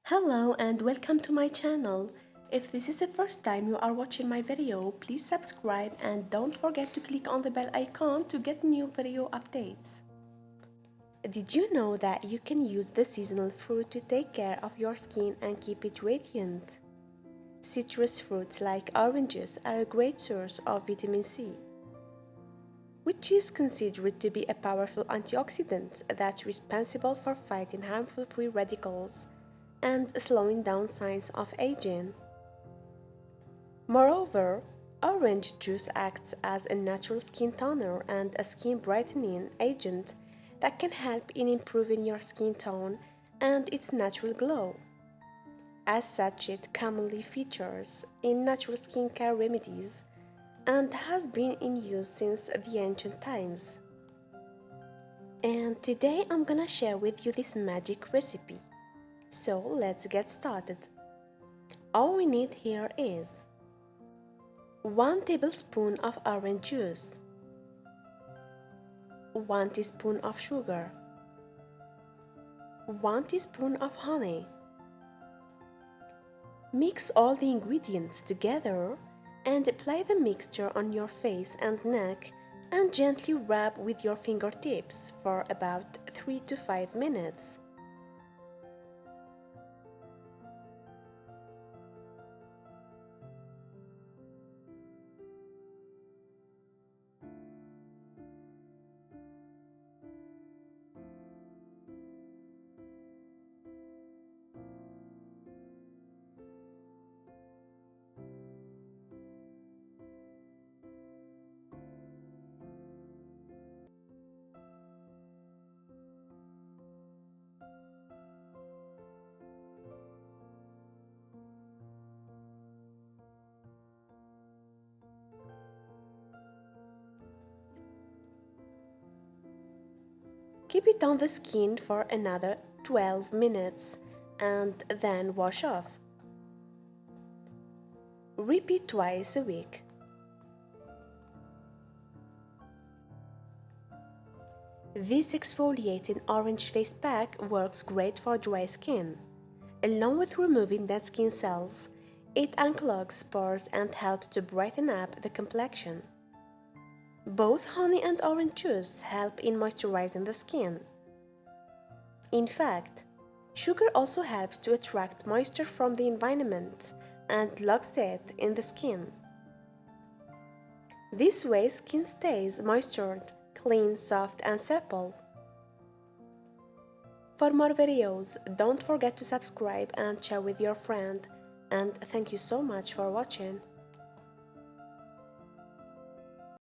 Hello and welcome to my channel. If this is the first time you are watching my video, please subscribe and don't forget to click on the bell icon to get new video updates. Did you know that you can use the seasonal fruit to take care of your skin and keep it radiant? Citrus fruits like oranges are a great source of vitamin C, which is considered to be a powerful antioxidant that's responsible for fighting harmful free radicals and slowing down signs of aging. Moreover, orange juice acts as a natural skin toner and a skin brightening agent that can help in improving your skin tone and its natural glow. As such, it commonly features in natural skincare remedies and has been in use since the ancient times. And today I'm gonna share with you this magic recipe. So let's get started. All we need here is 1 tablespoon of orange juice, 1 teaspoon of sugar, 1 teaspoon of honey. Mix all the ingredients together and apply the mixture on your face and neck and gently rub with your fingertips for about 3 to 5 minutes. Keep it on the skin for another 12 minutes and then wash off. Repeat twice a week. This exfoliating orange face pack works great for dry skin. Along with removing dead skin cells, it unclogs pores and helps to brighten up the complexion. Both honey and orange juice help in moisturizing the skin. In fact, sugar also helps to attract moisture from the environment and locks it in the skin. This way, skin stays moistured, clean, soft, and supple. For more videos, don't forget to subscribe and share with your friend. And thank you so much for watching.